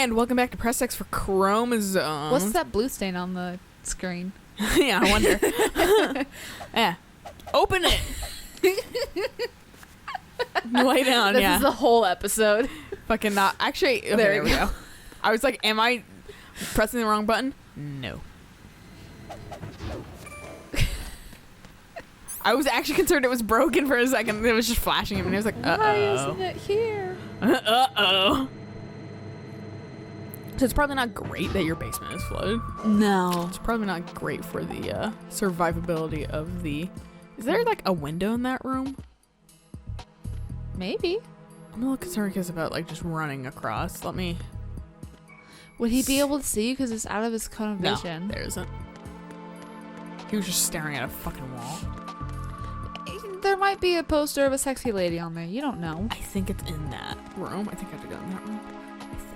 And welcome back to Press X for Chromosomes. What's that blue stain on the screen? Yeah, I wonder. Yeah. Open it. Lay down, This is the whole episode. Fucking not. Actually, okay, there we go. I was like, am I pressing the wrong button? No. I was actually concerned it was broken for a second. It was just flashing at me. And I was like, uh-oh. Why isn't it here? Uh-oh. So it's probably not great that your basement is flooded. No. It's probably not great for the survivability of the... Is there like a window in that room? Maybe. I'm a little concerned because about like just running across. Let me... Would he be able to see you because it's out of his cone of No, vision? there isn't. He was just staring at a fucking wall. There might be a poster of a sexy lady on there. You don't know. I think it's in that room. I think I have to go in that room. I think.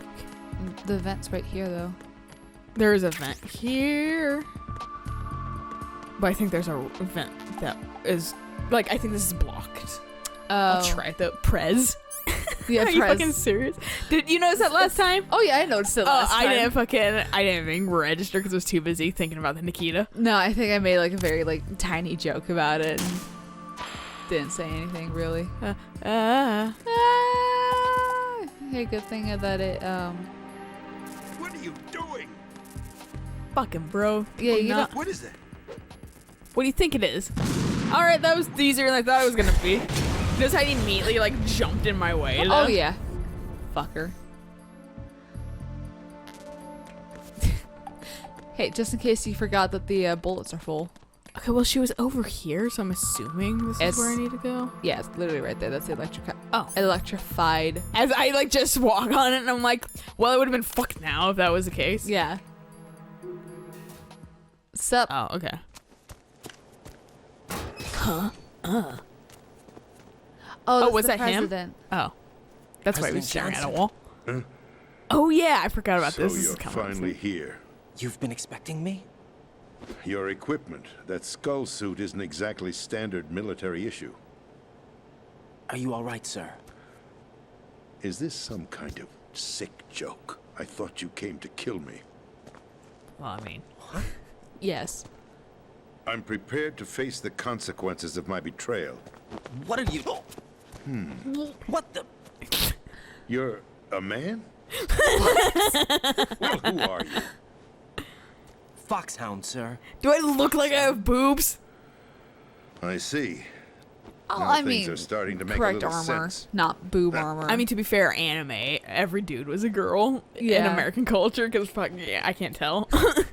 The vent's right here, though. There is a vent here. But I think there's a vent that is... Like, I think this is blocked. I'll try it, though. Prez. Yeah, Are you fucking serious? Did you notice that last time? Oh, yeah, I noticed it last time. I didn't even register because I was too busy thinking about the Nikita. No, I think I made like a very like tiny joke about it and didn't say anything really. Hey, good thing that it What are you doing? Fucking bro. Yeah, you not. What is that? What do you think it is? Alright, that was easier than I thought it was gonna be. Notice how he immediately like jumped in my way. Oh yeah. Fucker. Hey, just in case you forgot that the bullets are full. Okay, well she was over here, so I'm assuming this is where I need to go. Yeah, it's literally right there. That's the electrified. As I like just walk on it and I'm like, well, it would have been fucked now if that was the case. Yeah. Sup? Oh, okay. Huh? Oh, was that president. him? Oh. That's why he was President staring at a Johnson. wall. Huh? Oh yeah, I forgot about So this. This you're is coming up finally soon. here. You've been expecting me? Your equipment, that skull suit, isn't exactly standard military issue. Are you all right, sir? Is this some kind of sick joke? I thought you came to kill me. Well, I mean, Yes. I'm prepared to face the consequences of my betrayal. What are you... What the... You're a man? Well, who are you? Foxhound, sir. do I look like I have boobs? I see. Oh, Now I things mean, are starting to make a correct little armor, sense. not boob armor. I mean, to be fair, anime, every dude was a girl in Yeah. American culture, because fuck, yeah, I can't tell. Switch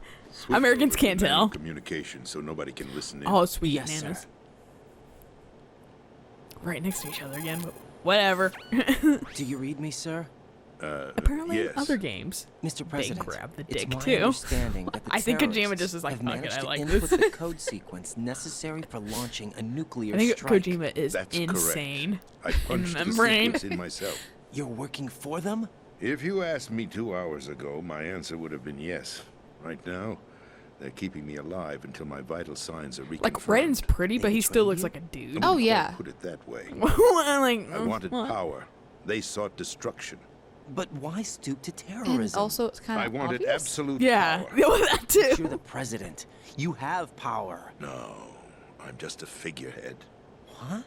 Americans over to can't manual tell. Communication, so nobody can listen in. Oh, sweet Yes, bananas. sir. Right next to each other again, but whatever. Do you read me, sir? Apparently, yes. in other games, Mr. President, grab the it's dick, my too. understanding that the I think Kojima terrorists just is like, have fuck it, managed I to like input this. the code sequence necessary for launching a nuclear I think strike. Kojima is That's insane. correct. I punched the membrane. sequence in myself. You're working for them? If you asked me 2 hours ago, my answer would have been yes. Right now, they're keeping me alive until my vital signs are reconfirmed. Like, Reden's pretty, but he still looks like a I dude. wouldn't Oh, quite yeah. Put it that way. Like, I wanted what? power. They sought destruction. But why stoop to and terrorism? also it's kind I of wanted obvious. absolute Yeah, power. that too. You're the president. You have power. No, I'm just a figurehead. What?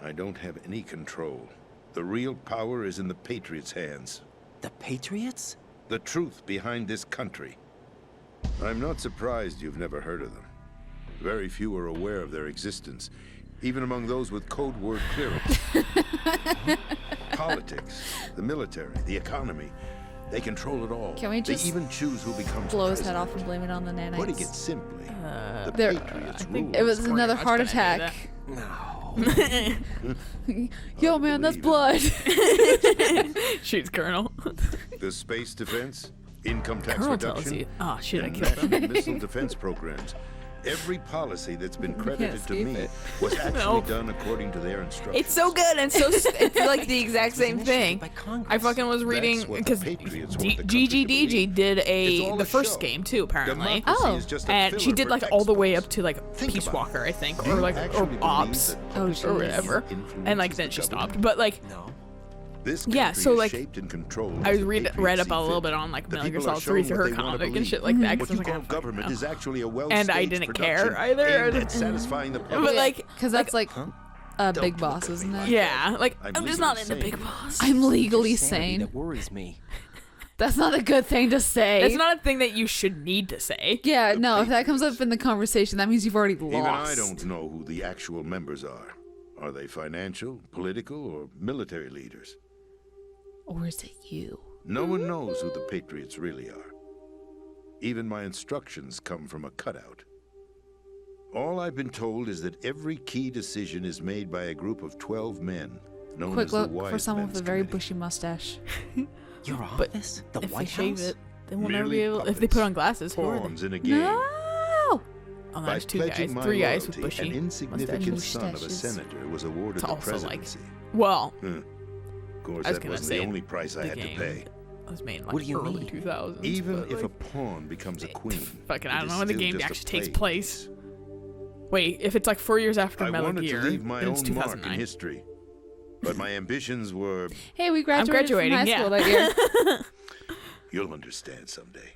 I don't have any control. The real power is in the Patriots' hands. The Patriots? The truth behind this country. I'm not surprised you've never heard of them. Very few are aware of their existence, even among those with code word clearance. Politics, the military, the economy, they control it all. Can we just they even choose who becomes blow his head president. off and blame it on the nanites? Putting it simply, the there- Patriots I think rule. It was Pretty another much heart gonna do attack. No. Yo, man, that's believe blood. Shoots Colonel. The space defense, income tax Colonel tells reduction, you. Oh shit, I and killed him. national missile defense programs. Every policy that's been credited to escape me it. was actually Nope. done according to their instructions. It's so good and so it's like the exact It was same initiated thing. by Congress. I fucking was reading That's what the because Patriots want the country to GGDG believe. did It's all the a first show. game too apparently. Democracy Oh. is just a And she filler did for like all the way up textbooks. to like Think Peace about Walker, it. I think, Do or you like actually or believe Ops that Oh, public jeez. or opinion whatever. influences And like the then she government? stopped. But like No. This Yeah, country so, is like, shaped and controlled I as the read patriots up a see little fit. bit on like The Metal Gear people are Solid 3 shown through what her they wanna comic and believe. shit like that. What 'cause you I was like, call I don't government know. is actually a well And I didn't care either. aimed at satisfying the public. But like, Because that's like Don't Big look Boss, at me isn't like it? yeah, like I'm I'm just legally not into sane. Big Boss. I'm legally Sanity sane. that worries me. That's not a good thing to say. It's not a thing that you should need to say. Yeah, The no, if that comes up Patriots. in the conversation, that means you've already lost. Even I don't know who the actual members are. Are they financial, political, or military leaders? Or is it you? No one knows who the Patriots really are. Even my instructions come from a cutout. All I've been told is that every key decision is made by a group of 12 men, known Quick as the look Wise for someone Men's with a very Committee. bushy mustache. Your But office? The If they White shave House? it, they will never be Merely able. If they put puppets, on glasses, who are they? Pawns in a game. No! Oh, By there's two guys, pledging my 3 guys with loyalty, bushy an insignificant mustaches. son of a senator was awarded It's the also like- presidency. Well, Of course, I was that gonna wasn't say the only price I the had to game pay. was made in like What do you early mean? 2000s. Even but, if a like, pawn becomes a queen, fucking, I it don't is know when the still game just a actually takes play place. piece. Wait, if it's like 4 years after I Metal wanted Gear, to leave my then it's own mark in 2009. history, but my ambitions were, Hey, we graduated from graduating, high yeah. school that year. you'll understand someday.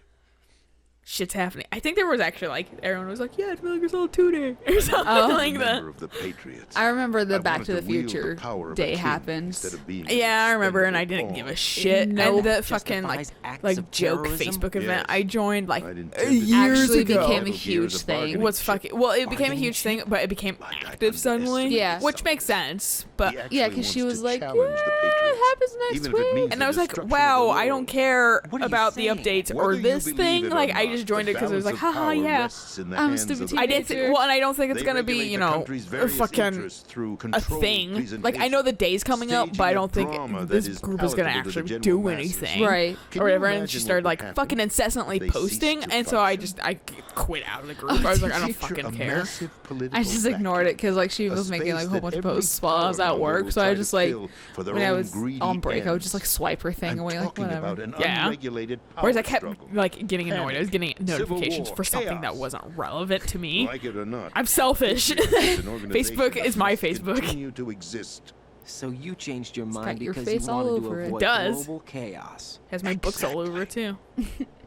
Shit's happening. I think there was actually like everyone was like, "Yeah, it's Metal Gear Solid 2 Day" or something Oh. like that. Member of the Patriots. I remember the I Back wanted to the wield Future power of a day king happened. instead of being Yeah, I remember, and I expendable didn't give a pawn. shit. No. And the fucking Justifies acts like of joke terrorism? Facebook event Yes. I joined like I'd intended years Actually ago. became a Metal Gear huge is a thing. bargaining was chip. fucking well, it became a Bargaining huge chip. thing, but it became Like I active suddenly. Yeah. Which makes sense. But He Yeah, actually because she wants was to like, yeah, challenge the it Patriots, happens next even if it week. means and the I was like, destruction of wow, the I don't world. care What are you about the saying? updates Whether or you this believe thing. it or Like I not, just joined it the because it was like, balance of haha, power yeah. rests in the I'm hands stupid of too. I didn't think. Well, and I don't think it's They gonna be, regulate you the know, country's a various fucking interests through a controlled thing. Like I know the day's coming up, but I don't think presentation, drama that this is group is gonna palatable to the actually general do masses. anything, Right. Can or you whatever. And imagine she what started would like happen fucking incessantly if they ceased posting, to and so I function? quit out of the group. I was like, I don't Picture fucking a care. massive political I just ignored it because like she vacuum, was a making like a space whole that bunch of every posts while I was at power work, will so I try to just like fill for their when I own was greedy on break, I would just like ends. swipe her thing I'm away like talking whatever. about an Yeah. unregulated power Whereas I kept struggle. like getting annoyed. I was getting Civil notifications war, for something that chaos. wasn't relevant to me. Like it or not, I'm selfish. Patriots as an organization Facebook is my must Facebook. Continue to exist. So you changed your got mind your because face you all wanted to over it. avoid It does. global chaos. Has my books all over it too.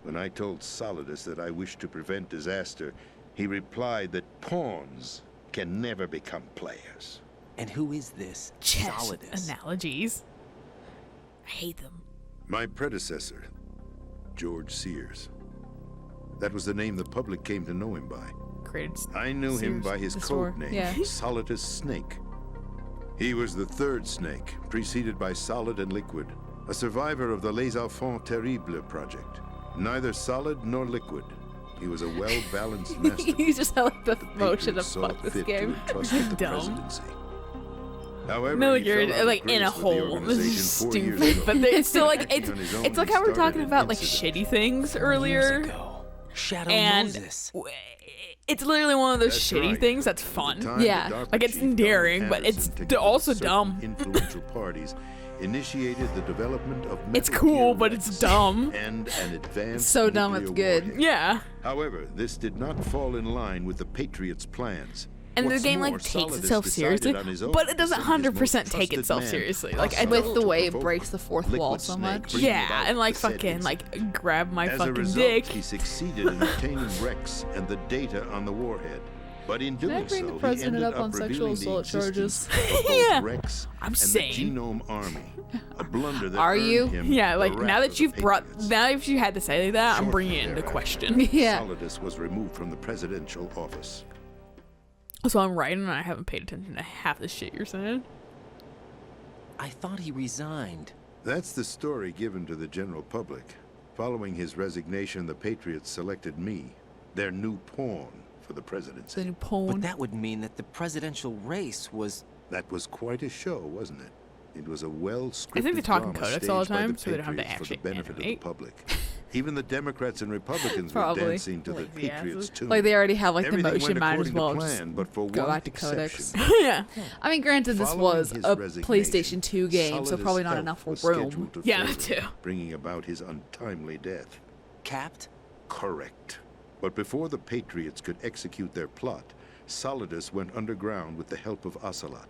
When I told Solidus that I wished to prevent disaster, he replied that pawns can never become players. And who is this Chess Solidus? analogies. I hate them. My predecessor, George Sears. That was the name the public came to know him by. Created. I knew him Sears, by his the code store, name, yeah. Solidus Snake. He was the third snake, preceded by Solid and Liquid, a survivor of the Les Enfants Terribles project. Neither solid nor liquid. He was a well-balanced master. You just had like the motion of Patriots saw fuck this fit to game. entrust with the Dumb. presidency. However, No, he you're fell out of like in a grace with the hole. This is organization 4 years stupid, ago. but it's still like Acting on his own, it's like he how we're started talking an about like incident. shitty things Years earlier, ago, Shadow and Moses. it's literally one of those That's shitty right. things that's At the fun. time, Yeah. the DARPA Like, it's chief, Don endearing, but it's Anderson, together also with certain dumb. Influential parties initiated the development of It's Metal cool, Gear but it's Rex dumb. and an advanced So dumb, nuclear it's good. warhead. Yeah, However, this did not fall in line with the Patriots' plans. and What's the game more, like takes Solidus itself decided seriously, on his own but it to doesn't send his 100% most take trusted itself man, seriously. Like I Hostile With the to way it provoke breaks the fourth Liquid wall so Snake, much. bringing yeah, about and like the said fucking incident. like grab my As a fucking result, dick. he succeeded in obtaining Rex and the data on the warhead. But in Can I doing bring so, the he president ended up on sexual revealing the assault charges? existence of both Yeah. Rex I'm and sane. the Genome Army. A blunder that Are earned you? him Yeah, the like wrath now of that the you've brought, Patriots. now if you had to say that, I'm Shortly bringing it into thereafter, question. Yeah. Solidus was removed from the presidential office. So I'm writing and I haven't paid attention to half the shit you're saying. I thought he resigned. That's the story given to the general public. Following his resignation, the Patriots selected me, their new pawn, for the presidency. Then you But pawn. that would mean that the presidential race was... That was quite a show, wasn't it? It was a well-scripted I think they talk in drama codex all the staged by time, so they don't have to Patriots actually for the benefit animate. of the public. Even the Democrats and Republicans were Probably. dancing to the Lazy Patriots' asses. tune. Like they already have like the Everything motion, went might as according to well plan, just but for go one back to codex. exception. Yeah. I mean, granted, this Following was his a resignation, PlayStation 2 game, so Solidus' probably not health enough was room. scheduled to Yeah, fail, that too. bringing about his untimely death. capped? Correct. But before the Patriots could execute their plot, Solidus went underground with the help of Ocelot.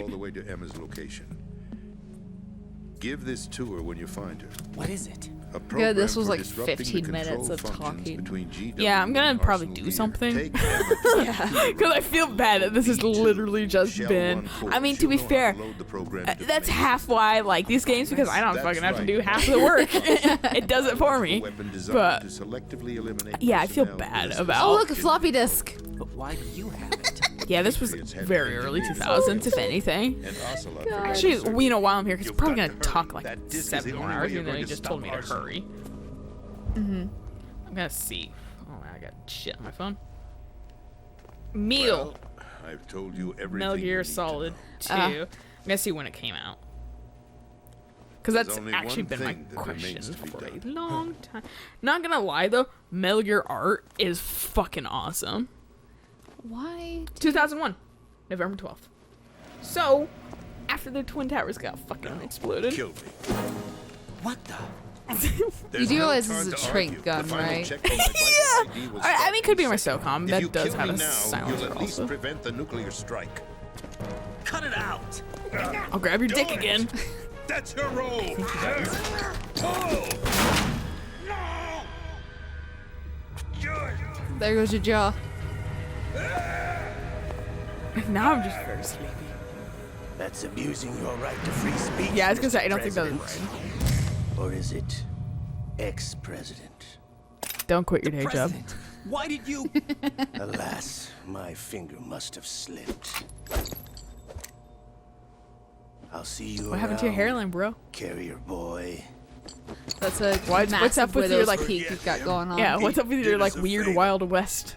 sweet. all the way to Emma's location. Give this to her when you find her. What is it? A Yeah, this program was for like disrupting the 15 control minutes of functions talking. between GW Yeah, I'm gonna and probably Arsenal do Gear. something. Take Emma Because I feel bad that this has literally just Shell been. 1 I mean, to she'll be know how fair, load the program into the that's main half why I like these games because I don't That's fucking have to right. do half the work. It does it for me. weapon designed But to selectively eliminate yeah, I feel personnel bad with about- Oh, look, a floppy disk. But why do you have it? Yeah, this was very early 2000s, if anything. and Ocelot for Actually, research. you know, while I'm here, because he's You've probably got gonna to talk hurry. like That disc is 7 the more only hours, way you're even though he going to just told me stop to Arsenal. hurry. I'm gonna see. Oh, I got shit on my phone. Meal. Well, I've told you everything. Metal you Gear need to Solid know. 2. I'm gonna see when it came out. Because There's that's only actually one been my thing that question remains to be for a done. long time. Not gonna lie though, Metal Gear art is fucking awesome. Why? 2001, November 12th. So, after the Twin Towers got fucking exploded. Kill me. What the? There's do no realize time this is to a trank argue. gun, The final right? check on my vital ID will I start mean, could be in my seconds. SOCOM. If That you does kill have me a now, silencer you'll at least also. prevent the nuclear strike. Cut it out! I'll grab your dick it. again. That's your role. Pull. No. Good. There goes your jaw. Now I'm just very sleepy. That's abusing your right to free speech. Yeah, I was gonna say, Mr. I don't think that was President. right. Or is it ex-president? Don't quit your day job. President, why did you? Alas, my finger must have slipped. I'll see you What happened to your around, hairline, bro? carrier boy. That's a What's massive up with your, widow's like- peak you've got going on. Yeah, what's up with your did like us a weird favor. Wild West?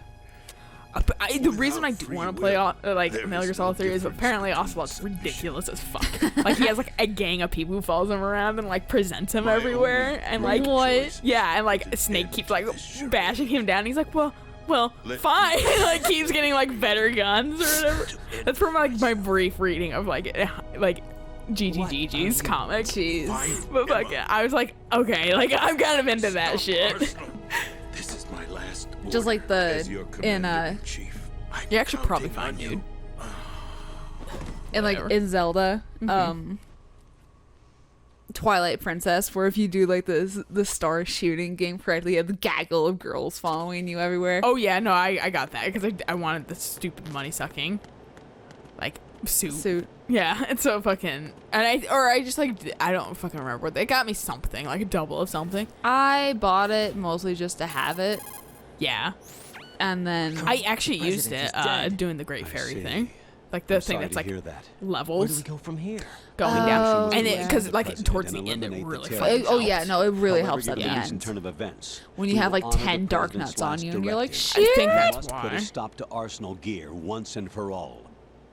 But the reason I do free want to play will, like there Metal is Gear no Solid 3 is difference apparently between Ocelot's submission. ridiculous as fuck. Like he has like a gang of people who follows him around and like presents him My everywhere, only and great like choice yeah, and like to Snake end keeps like this show. bashing him down. He's like, well, Let fine. Like keeps getting like better guns or whatever. That's from like my brief reading of like GGGG's comic. Jeez. But fuck it, I was like, okay, like I'm kind of into that shit. Arsenal. This is my last Just like order as the your in Chief. I'm You're actually probably counting fine, on dude. you. And like Whatever. in Zelda, Twilight Princess, where if you do like the star shooting game correctly, you have the gaggle of girls following you everywhere. Oh yeah, no, I got that because I wanted the stupid money sucking, like suit. Yeah, it's so fucking I just like I don't fucking remember. They got me something like a double of something. I bought it mostly just to have it, Yeah, and then I actually used President it is dead. doing the Great I Fairy see. thing, like the I'm thing sorry that's to like hear that. Where do we levels go from here? going Oh, down, and yeah. because The like president towards the and end it eliminate really the fucking oh yeah, helps. no, it really However, helps at the given the end recent turn of events, when you we have will like honor the 10 dark president's nuts on last you, and you're like, directive. shit. I think We that's must why. put a stop to Arsenal Gear once and for all.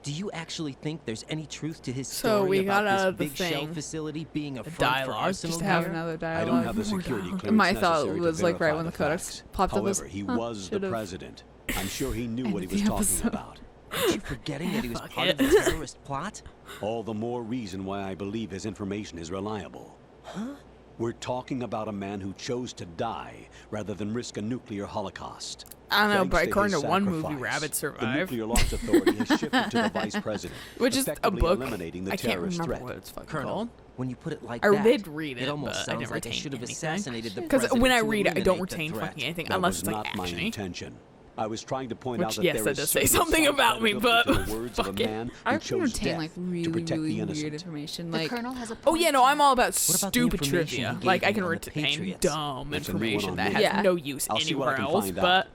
Do you actually think there's any truth to his So story we about got this out of the big shell thing. facility being a The front for dialogue, Arsenal just to have gear? another I dialogue. don't have the More security dialogue. clearance My thought necessary to was, like, right verify when the the codex facts. popped up, was, However, he huh, was the should've president. I'm sure he knew what he ended was the talking episode. about. Aren't you forgetting that he was Fuck part it. of the terrorist plot? All the more reason why I believe his information is reliable. Huh? We're talking about a man who chose to die rather than risk a nuclear holocaust. I don't know, Thanks but to according his to one movie, sacrifice, rabbits The survive. Nuclear Launch Authority has shifted to the vice president, Which is a effectively book. eliminating the I can't terrorist remember threat. what it's fucking Colonel, called. when you put it like I that, did read it, almost but I sounds didn't like I retain should have anything. assassinated the Because president when I to read it, I don't eliminate the retain threat. fucking anything That unless was it's like not my action-y. intention. I was trying to point out Which, that yes, there that is does say certainly something some about me, credibility but to the words of fuck a it. man I who can chose retain death like to really, protect the really weird innocent. information. The Like, colonel has a Oh point. yeah, no, I'm all about What about the stupid information trivia. you Like gave I can him on the retain Patriots? dumb That's a new one information on that me. has Yeah. no use I'll see what I anywhere can else. find But out.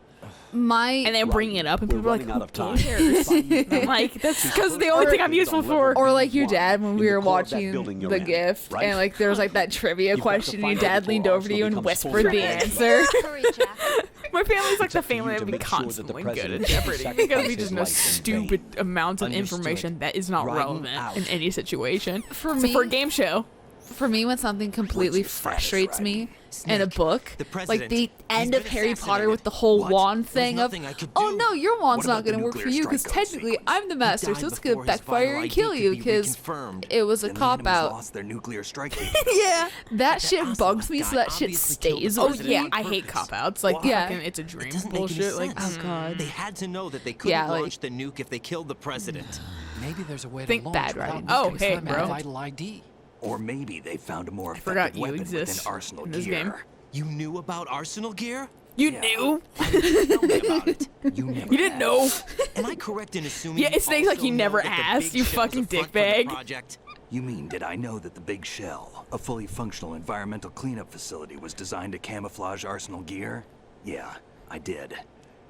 my and they're bringing it up, and We're people are like, running out "Who of time. cares?" I'm like, that's because the only thing I'm useful for. or like your dad when In we the were core of that watching building you're The in, Gift, right? and like there was like that trivia You've got to question, and find your out dad before leaned over to you and Arsenal becomes whispered the fully answer. Hurry, Jack. My family's like the It's up to family you that to would be make sure that the constantly good at president Jeopardy sacrifices because we his just know life in stupid amounts of Understood. information that is not Riding relevant out. in any situation. For So me- for a game show, For me, when something completely What's your status, frustrates me in a Snake, book, the like president, the he's end of been Harry Potter with the assassinated. whole What? wand There's thing of, nothing I could oh do. no, your wand's What not about the going to work for nuclear you because strike code technically sequence? I'm the master, He so died it's going to before his backfire vital and ID kill could you be because reconfirmed. it was a Then cop the Indians out. lost their nuclear strike. yeah. That shit Ocelot bugs me, so guy that shit obviously killed the stays Oh with president yeah, me. on I hate purpose. cop outs. Like Yeah. fucking, it's a dream It doesn't make any bullshit. Like, sense. Oh, God. They had to know that they couldn't Yeah, like- launch the nuke if they killed the president. Maybe there's a way Think to launch bad without writing. Oh, nuclear hey, threat bro. and vital ID. Or maybe they found a more forgot effective you weapon exist within Arsenal in this gear. game. You knew about Arsenal gear? You Yeah. knew? Why didn't you tell me about it? You never You didn't know? Am I correct in assuming Yeah, it's you things like also you know never that the asked, big you shell's a fucking front for the dickbag. project? You mean, did I know that the Big Shell, a fully functional environmental cleanup facility, was designed to camouflage Arsenal gear? Yeah, I did.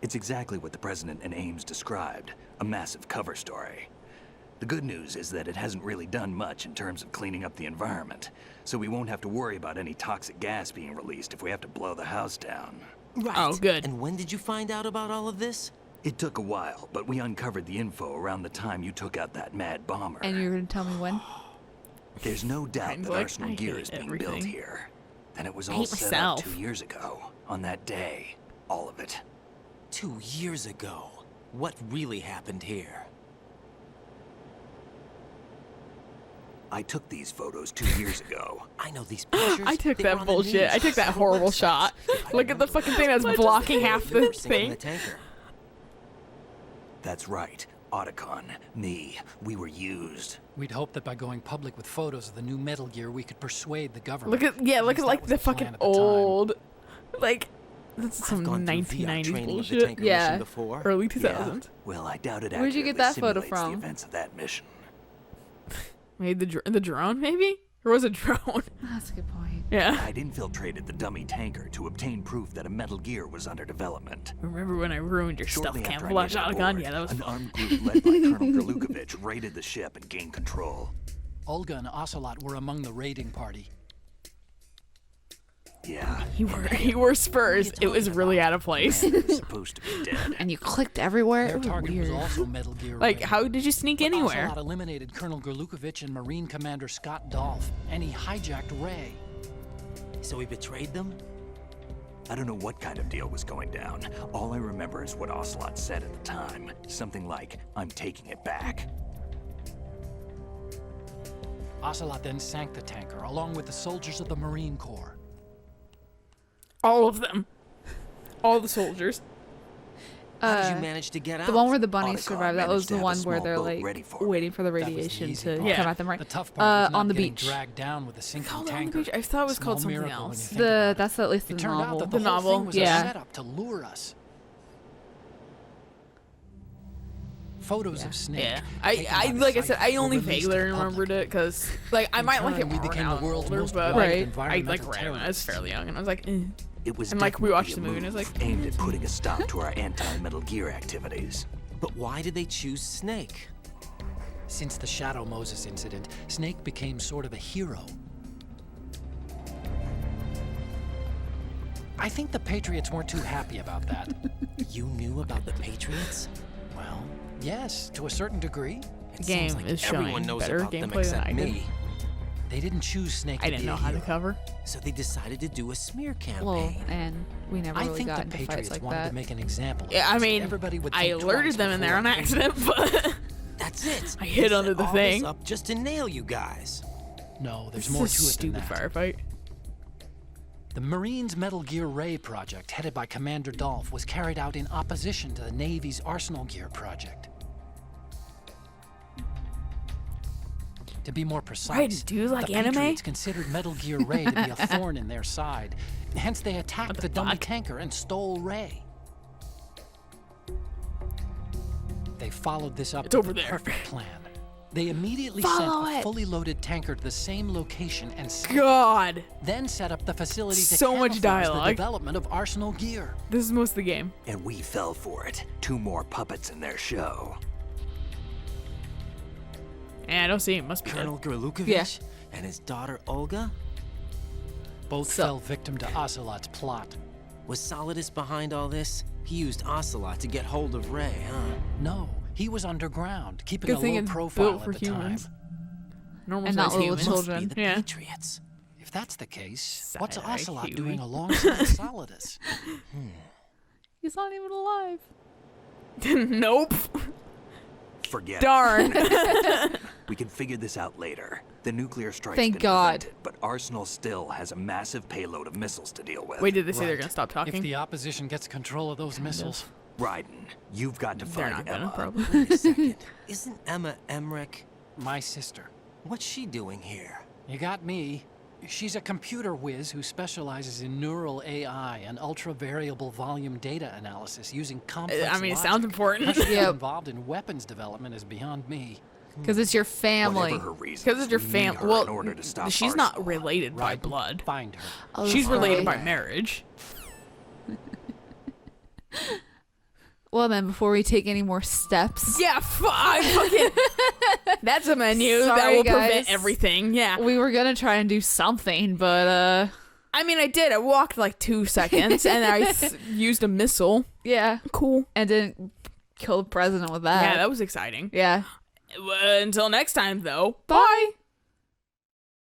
It's exactly what the President and Ames described, a massive cover story. The good news is that it hasn't really done much in terms of cleaning up the environment, so we won't have to worry about any toxic gas being released if we have to blow the house down. Right. Oh, good. And when did you find out about all of this? It took a while, but we uncovered the info around the time you took out that mad bomber. And you're gonna tell me when? There's no doubt Kinda that like, Arsenal I gear hate is being built everything. here. And it was I all hate set myself. up 2 years ago, on that day. All of it. 2 years ago. What really happened here? I took these photos 2 years ago. I know these pictures. I took They were that on the bullshit. news, I took that several horrible websites. shot. I Look at the remember fucking thing that's that. blocking half You the were sinking the thing. tanker. That's right. Otacon, me, we were used. We'd hoped that by going public with photos of the new Metal Gear, we could persuade the government. Look at look least at that like was the plan fucking at the time. old, like that's I've some gone through VR 1990s training of the bullshit. tanker Yeah. mission before. Early Yeah. 2000s. Well, I doubt it Where'd you get accurately that photo simulates from? the events of that mission. Maybe the drone, maybe? Or was it drone? That's a good point. Yeah. I'd infiltrated the dummy tanker to obtain proof that a Metal Gear was under development. Remember when I ruined your Shortly stuffed after I camouflage made it shotgun? aboard, Yeah, that was an armed group led by Colonel Gralukovich raided the ship and gained control. Olga and Ocelot were among the raiding party. Yeah, he wore spurs. It was really out of place. they're supposed to be dead. And you clicked everywhere. Their It was target weird. was also Metal Gear Like, Ray. how did you sneak But anywhere? Ocelot eliminated Colonel Gralukovich and Marine Commander Scott Dolph, and he hijacked Ray. So we betrayed them? I don't know what kind of deal was going down. All I remember is what Ocelot said at the time. Something like, I'm taking it back. Ocelot then sank the tanker, along with the soldiers of the Marine Corps. All of them. All the soldiers. How did you manage to get out? The one where the bunnies Otacon survived, that managed was to the have a one where small they're boat like ready for me. waiting for the That was the radiation easy to part. come at them, right? The tough part was not on the getting beach. dragged down with the sinking Called on the tanker. beach. I thought it was called Small something miracle when else. you think about it. That's at least the It turned out novel. that The the whole novel, thing was yeah. a setup to lure us. Photos of Snake. Yeah, taken by I the like I site said, I were only released to vaguely the remembered public. it because like I In might like turn, it we more became now the world's older, most but wanted like I like environmental read it when I was terrorists. fairly young, and I was like, eh. It was And, like, we definitely watched a the movie and it was move like, aimed at putting a stop to our anti-Metal Gear activities. But why did they choose Snake? Since the Shadow Moses incident, Snake became sort of a hero. I think the Patriots weren't too happy about that. You knew about the Patriots? Well, yes, to a certain degree. It game seems like is everyone showing knows better about them gameplay than except I did. me. They didn't choose Snake I to didn't be know a how to hero. cover. So they decided to do a smear campaign. Well, and we never I really think got the into fights Patriots like wanted that. to make an example of Yeah, I us, so mean, everybody would I think alerted twice them in there on before- accident, but That's it. I hid They under set the all thing. This up just to nail you guys. No, there's it's more a to it than stupid that. firefight. The Marines' Metal Gear Ray project, headed by Commander Dolph, was carried out in opposition to the Navy's Arsenal Gear project. To be more precise, Right, do you like the anime? Patriots considered Metal Gear Ray to be a thorn in their side. Hence, they attacked the dummy fuck? tanker and stole Ray. They followed this up It's with over the there. perfect plan. They immediately Follow sent a it. fully loaded tanker to the same location and God, then set up the facility to So much camouflage dialogue. the development of Arsenal Gear. this is most of the game. And we fell for it. 2 more puppets in their show. And I don't see him. Must be dead. Colonel Gralukovich Yeah. and his daughter Olga? Both So- fell victim to Ocelot's plot. Was Solidus behind all this? He used Ocelot to get hold of Ray, huh? No, he was underground, keeping Good a thing low it's profile built for at the humans. time. Normal And not size little humans. children. Must be the Yeah. Patriots. If that's the case, what's Side-eye Ocelot Huey. doing alongside Solidus? He's not even alive. Nope. Forget it. Darn. We can figure this out later. The nuclear strike's Thank been God. prevented, but Arsenal still has a massive payload of missiles to deal with. Wait, did they say they're Right. gonna stop If talking? the opposition gets control of those missiles, Raiden, you've got to They're find not gonna, Emma. probably. Wait a second. Isn't Emma Emmerich? my sister. What's she doing here? You got me. She's a computer whiz who specializes in neural AI and ultra-variable volume data analysis using complex I mean, it logic. sounds important. How she got Yep. involved in weapons development is beyond me. Because it's your family. Whatever her reasons, Because it's your we need family. her Well, in order to stop she's not Arsenal. related by Right. blood. Find her. Oh, She's that's related right. by marriage. Well, then, before we take any more steps, Yeah, fucking. That's a menu that Sorry, will prevent guys. everything. Yeah. we were gonna try and do something, but I mean, I did. I walked like 2 seconds and I used a missile. yeah, Cool. and didn't kill the president with that. Yeah, that was exciting. Yeah. Until next time, though. Bye.